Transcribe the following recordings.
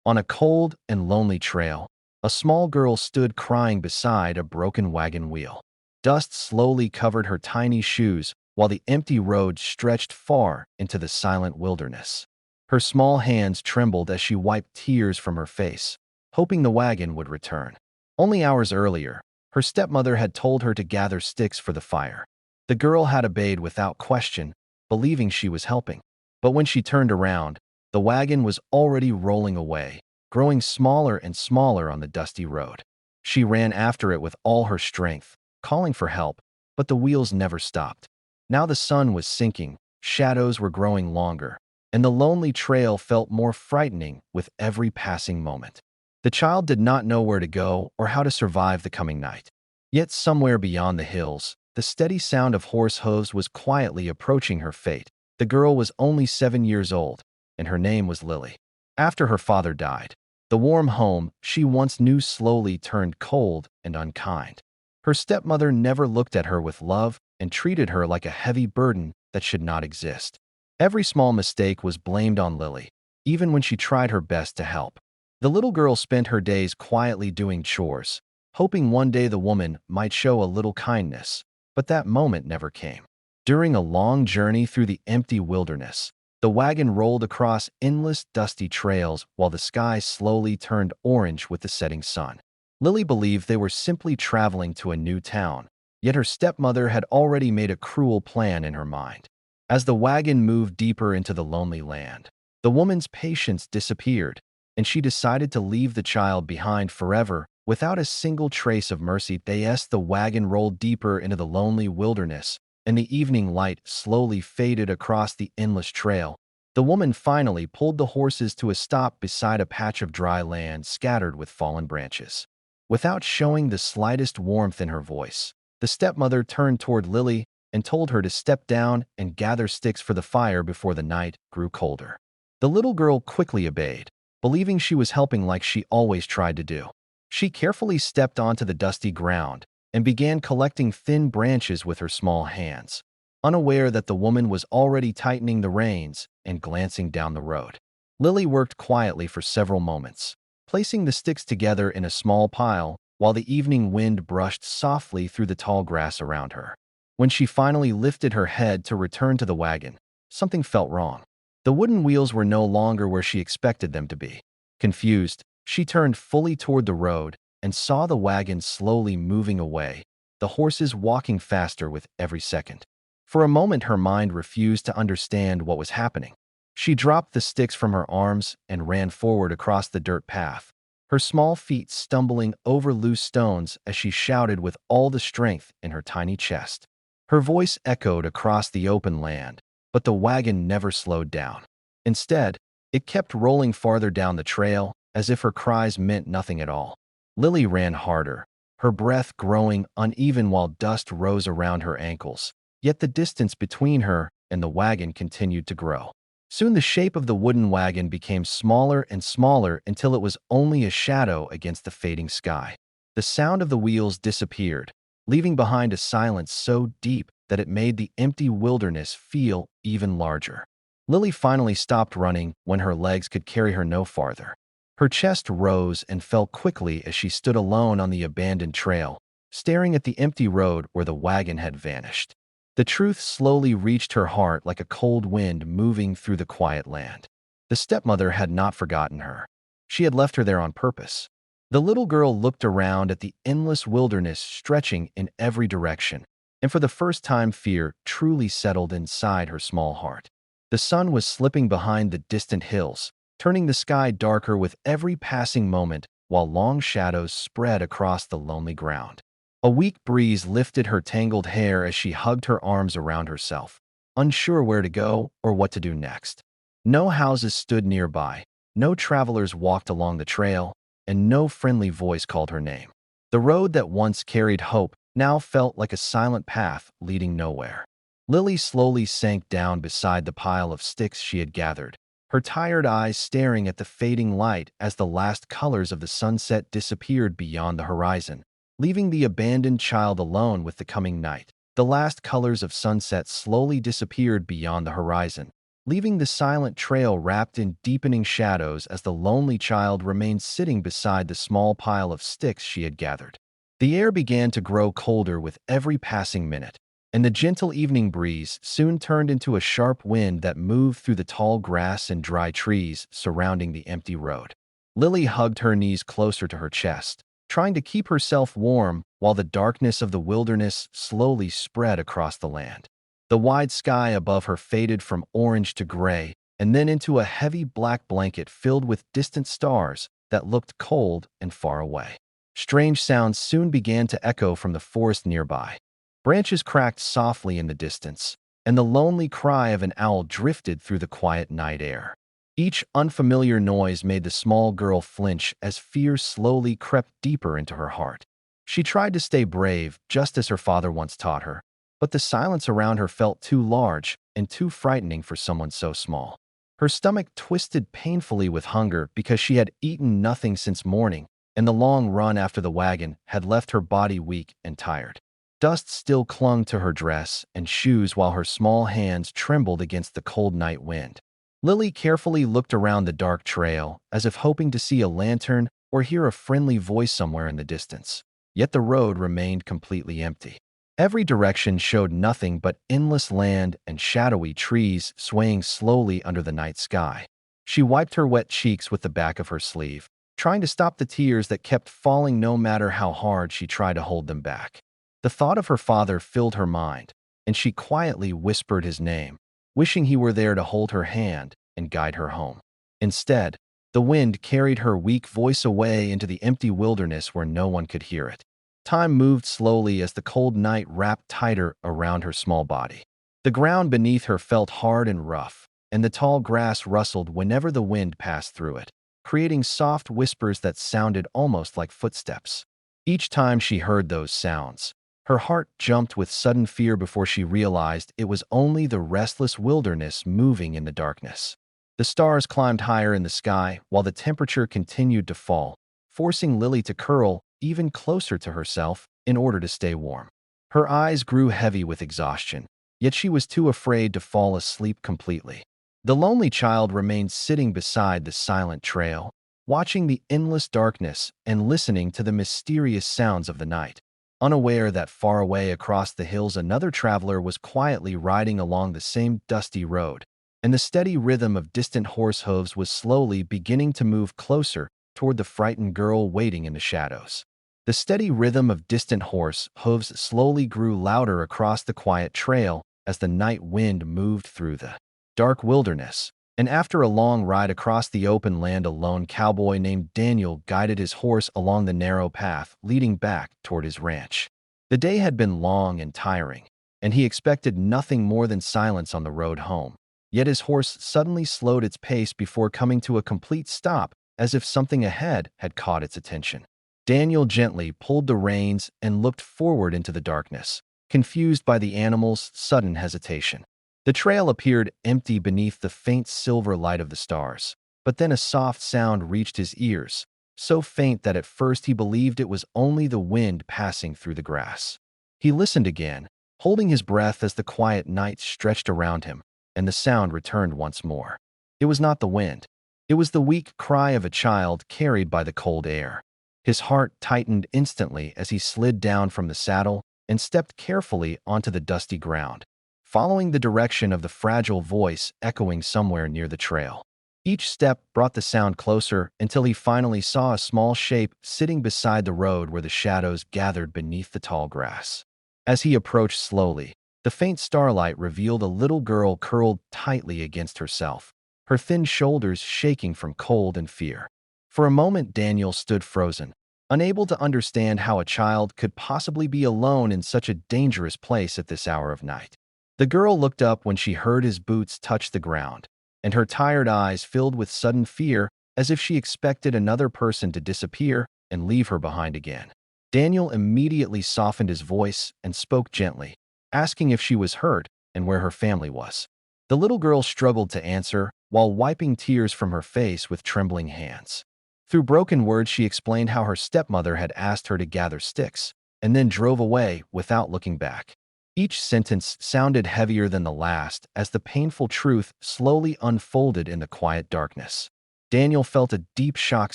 On a cold and lonely trail, a small girl stood crying beside a broken wagon wheel. Dust slowly covered her tiny shoes while the empty road stretched far into the silent wilderness. Her small hands trembled as she wiped tears from her face, hoping the wagon would return. Only hours earlier, her stepmother had told her to gather sticks for the fire. The girl had obeyed without question, believing she was helping. But when she turned around, the wagon was already rolling away, growing smaller and smaller on the dusty road. She ran after it with all her strength, calling for help, but the wheels never stopped. Now the sun was sinking, shadows were growing longer, and the lonely trail felt more frightening with every passing moment. The child did not know where to go or how to survive the coming night. Yet somewhere beyond the hills, the steady sound of horse hooves was quietly approaching her fate. The girl was only 7 years old, and her name was Lily. After her father died, the warm home she once knew slowly turned cold and unkind. Her stepmother never looked at her with love and treated her like a heavy burden that should not exist. Every small mistake was blamed on Lily, even when she tried her best to help. The little girl spent her days quietly doing chores, hoping one day the woman might show a little kindness, but that moment never came. During a long journey through the empty wilderness, the wagon rolled across endless dusty trails while the sky slowly turned orange with the setting sun. Lily believed they were simply traveling to a new town, yet her stepmother had already made a cruel plan in her mind. As the wagon moved deeper into the lonely land, the woman's patience disappeared, and she decided to leave the child behind forever without a single trace of mercy. As the wagon rolled deeper into the lonely wilderness, and the evening light slowly faded across the endless trail, the woman finally pulled the horses to a stop beside a patch of dry land scattered with fallen branches. Without showing the slightest warmth in her voice, the stepmother turned toward Lily and told her to step down and gather sticks for the fire before the night grew colder. The little girl quickly obeyed, believing she was helping like she always tried to do. She carefully stepped onto the dusty ground and began collecting thin branches with her small hands, unaware that the woman was already tightening the reins and glancing down the road. Lily worked quietly for several moments, placing the sticks together in a small pile while the evening wind brushed softly through the tall grass around her. When she finally lifted her head to return to the wagon, something felt wrong. The wooden wheels were no longer where she expected them to be. Confused, she turned fully toward the road and saw the wagon slowly moving away, the horses walking faster with every second. For a moment, her mind refused to understand what was happening. She dropped the sticks from her arms and ran forward across the dirt path, her small feet stumbling over loose stones as she shouted with all the strength in her tiny chest. Her voice echoed across the open land, but the wagon never slowed down. Instead, it kept rolling farther down the trail, as if her cries meant nothing at all. Lily ran harder, her breath growing uneven while dust rose around her ankles. Yet the distance between her and the wagon continued to grow. Soon the shape of the wooden wagon became smaller and smaller until it was only a shadow against the fading sky. The sound of the wheels disappeared, leaving behind a silence so deep that it made the empty wilderness feel even larger. Lily finally stopped running when her legs could carry her no farther. Her chest rose and fell quickly as she stood alone on the abandoned trail, staring at the empty road where the wagon had vanished. The truth slowly reached her heart like a cold wind moving through the quiet land. The stepmother had not forgotten her. She had left her there on purpose. The little girl looked around at the endless wilderness stretching in every direction, and for the first time fear truly settled inside her small heart. The sun was slipping behind the distant hills, turning the sky darker with every passing moment while long shadows spread across the lonely ground. A weak breeze lifted her tangled hair as she hugged her arms around herself, unsure where to go or what to do next. No houses stood nearby, no travelers walked along the trail, and no friendly voice called her name. The road that once carried hope now felt like a silent path leading nowhere. Lily slowly sank down beside the pile of sticks she had gathered, her tired eyes staring at the fading light as the last colors of the sunset disappeared beyond the horizon, leaving the abandoned child alone with the coming night. The last colors of sunset slowly disappeared beyond the horizon, leaving the silent trail wrapped in deepening shadows as the lonely child remained sitting beside the small pile of sticks she had gathered. The air began to grow colder with every passing minute, and the gentle evening breeze soon turned into a sharp wind that moved through the tall grass and dry trees surrounding the empty road. Lily hugged her knees closer to her chest, trying to keep herself warm while the darkness of the wilderness slowly spread across the land. The wide sky above her faded from orange to gray and then into a heavy black blanket filled with distant stars that looked cold and far away. Strange sounds soon began to echo from the forest nearby. Branches cracked softly in the distance, and the lonely cry of an owl drifted through the quiet night air. Each unfamiliar noise made the small girl flinch as fear slowly crept deeper into her heart. She tried to stay brave, just as her father once taught her, but the silence around her felt too large and too frightening for someone so small. Her stomach twisted painfully with hunger because she had eaten nothing since morning, and the long run after the wagon had left her body weak and tired. Dust still clung to her dress and shoes while her small hands trembled against the cold night wind. Lily carefully looked around the dark trail, as if hoping to see a lantern or hear a friendly voice somewhere in the distance. Yet the road remained completely empty. Every direction showed nothing but endless land and shadowy trees swaying slowly under the night sky. She wiped her wet cheeks with the back of her sleeve, trying to stop the tears that kept falling no matter how hard she tried to hold them back. The thought of her father filled her mind, and she quietly whispered his name, wishing he were there to hold her hand and guide her home. Instead, the wind carried her weak voice away into the empty wilderness where no one could hear it. Time moved slowly as the cold night wrapped tighter around her small body. The ground beneath her felt hard and rough, and the tall grass rustled whenever the wind passed through it, creating soft whispers that sounded almost like footsteps. Each time she heard those sounds, her heart jumped with sudden fear before she realized it was only the restless wilderness moving in the darkness. The stars climbed higher in the sky while the temperature continued to fall, forcing Lily to curl even closer to herself in order to stay warm. Her eyes grew heavy with exhaustion, yet she was too afraid to fall asleep completely. The lonely child remained sitting beside the silent trail, watching the endless darkness and listening to the mysterious sounds of the night, unaware that far away across the hills another traveler was quietly riding along the same dusty road, and the steady rhythm of distant horse hooves was slowly beginning to move closer toward the frightened girl waiting in the shadows. The steady rhythm of distant horse hooves slowly grew louder across the quiet trail as the night wind moved through the dark wilderness, and after a long ride across the open land, a lone cowboy named Daniel guided his horse along the narrow path leading back toward his ranch. The day had been long and tiring, and he expected nothing more than silence on the road home. Yet his horse suddenly slowed its pace before coming to a complete stop, as if something ahead had caught its attention. Daniel gently pulled the reins and looked forward into the darkness, confused by the animal's sudden hesitation. The trail appeared empty beneath the faint silver light of the stars, but then a soft sound reached his ears, so faint that at first he believed it was only the wind passing through the grass. He listened again, holding his breath as the quiet night stretched around him, and the sound returned once more. It was not the wind. It was the weak cry of a child carried by the cold air. His heart tightened instantly as he slid down from the saddle and stepped carefully onto the dusty ground, following the direction of the fragile voice echoing somewhere near the trail. Each step brought the sound closer until he finally saw a small shape sitting beside the road where the shadows gathered beneath the tall grass. As he approached slowly, the faint starlight revealed a little girl curled tightly against herself, her thin shoulders shaking from cold and fear. For a moment, Daniel stood frozen, unable to understand how a child could possibly be alone in such a dangerous place at this hour of night. The girl looked up when she heard his boots touch the ground, and her tired eyes filled with sudden fear as if she expected another person to disappear and leave her behind again. Daniel immediately softened his voice and spoke gently, asking if she was hurt and where her family was. The little girl struggled to answer while wiping tears from her face with trembling hands. Through broken words, she explained how her stepmother had asked her to gather sticks, and then drove away without looking back. Each sentence sounded heavier than the last as the painful truth slowly unfolded in the quiet darkness. Daniel felt a deep shock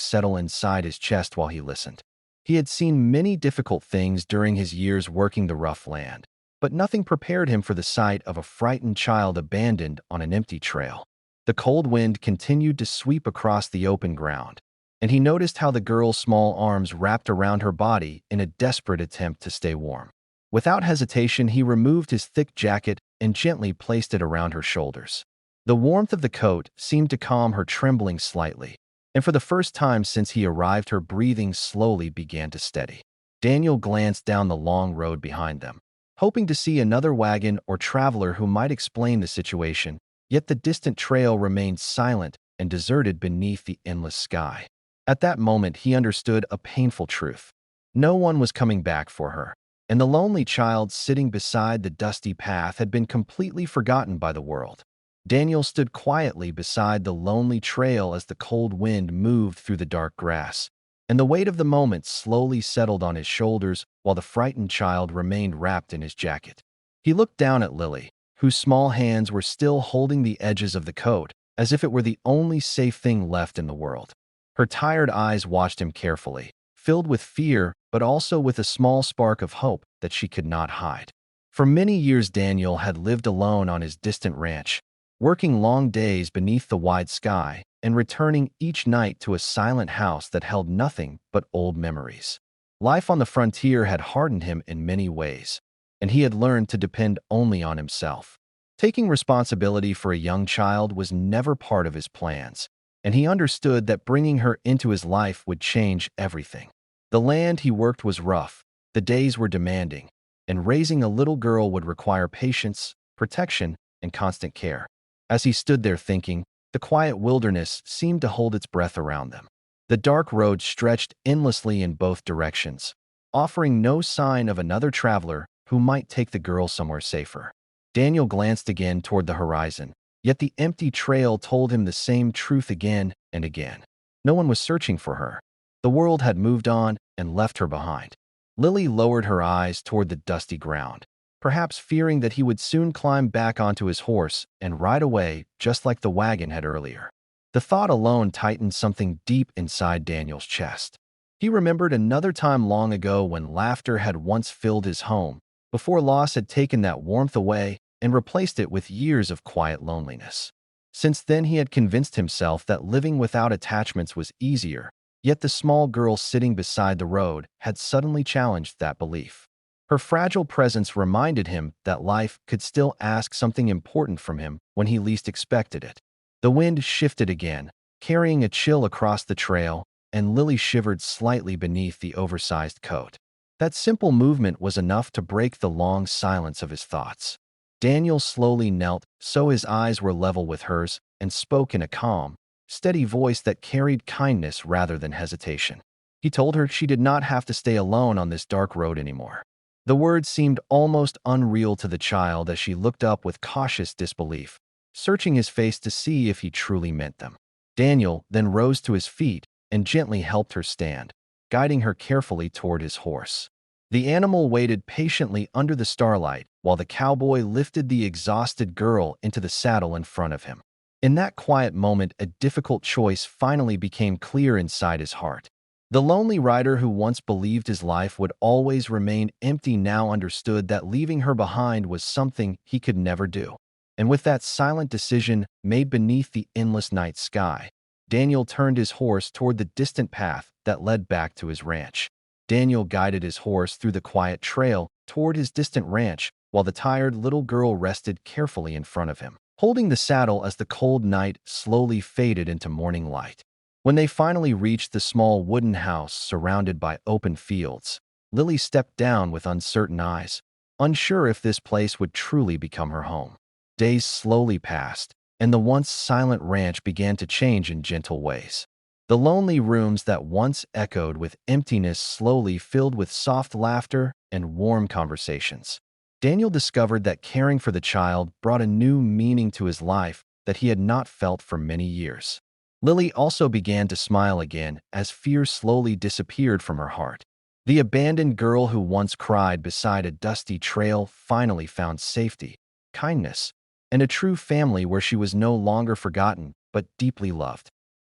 settle inside his chest while he listened. He had seen many difficult things during his years working the rough land, but nothing prepared him for the sight of a frightened child abandoned on an empty trail. The cold wind continued to sweep across the open ground, and he noticed how the girl's small arms wrapped around her body in a desperate attempt to stay warm. Without hesitation, he removed his thick jacket and gently placed it around her shoulders. The warmth of the coat seemed to calm her trembling slightly, and for the first time since he arrived, her breathing slowly began to steady. Daniel glanced down the long road behind them, hoping to see another wagon or traveler who might explain the situation, yet the distant trail remained silent and deserted beneath the endless sky. At that moment, he understood a painful truth. No one was coming back for her, and the lonely child sitting beside the dusty path had been completely forgotten by the world. Daniel stood quietly beside the lonely trail as the cold wind moved through the dark grass, and the weight of the moment slowly settled on his shoulders while the frightened child remained wrapped in his jacket. He looked down at Lily, whose small hands were still holding the edges of the coat, as if it were the only safe thing left in the world. Her tired eyes watched him carefully, filled with fear but also with a small spark of hope that she could not hide. For many years, Daniel had lived alone on his distant ranch, working long days beneath the wide sky and returning each night to a silent house that held nothing but old memories. Life on the frontier had hardened him in many ways, and he had learned to depend only on himself. Taking responsibility for a young child was never part of his plans, and he understood that bringing her into his life would change everything. The land he worked was rough, the days were demanding, and raising a little girl would require patience, protection, and constant care. As he stood there thinking, the quiet wilderness seemed to hold its breath around them. The dark road stretched endlessly in both directions, offering no sign of another traveler who might take the girl somewhere safer. Daniel glanced again toward the horizon, yet the empty trail told him the same truth again and again. No one was searching for her. The world had moved on and left her behind. Lily lowered her eyes toward the dusty ground, perhaps fearing that he would soon climb back onto his horse and ride away just like the wagon had earlier. The thought alone tightened something deep inside Daniel's chest. He remembered another time long ago when laughter had once filled his home, before loss had taken that warmth away and replaced it with years of quiet loneliness. Since then, he had convinced himself that living without attachments was easier, yet the small girl sitting beside the road had suddenly challenged that belief. Her fragile presence reminded him that life could still ask something important from him when he least expected it. The wind shifted again, carrying a chill across the trail, and Lily shivered slightly beneath the oversized coat. That simple movement was enough to break the long silence of his thoughts. Daniel slowly knelt so his eyes were level with hers and spoke in a calm, steady voice that carried kindness rather than hesitation. He told her she did not have to stay alone on this dark road anymore. The words seemed almost unreal to the child as she looked up with cautious disbelief, searching his face to see if he truly meant them. Daniel then rose to his feet and gently helped her stand, guiding her carefully toward his horse. The animal waited patiently under the starlight while the cowboy lifted the exhausted girl into the saddle in front of him. In that quiet moment, a difficult choice finally became clear inside his heart. The lonely rider who once believed his life would always remain empty now understood that leaving her behind was something he could never do. And with that silent decision made beneath the endless night sky, Daniel turned his horse toward the distant path that led back to his ranch. Daniel guided his horse through the quiet trail toward his distant ranch while the tired little girl rested carefully in front of him, holding the saddle as the cold night slowly faded into morning light. When they finally reached the small wooden house surrounded by open fields, Lily stepped down with uncertain eyes, unsure if this place would truly become her home. Days slowly passed, and the once silent ranch began to change in gentle ways. The lonely rooms that once echoed with emptiness slowly filled with soft laughter and warm conversations. Daniel discovered that caring for the child brought a new meaning to his life that he had not felt for many years. Lily also began to smile again as fear slowly disappeared from her heart. The abandoned girl who once cried beside a dusty trail finally found safety, kindness, and a true family where she was no longer forgotten but deeply loved.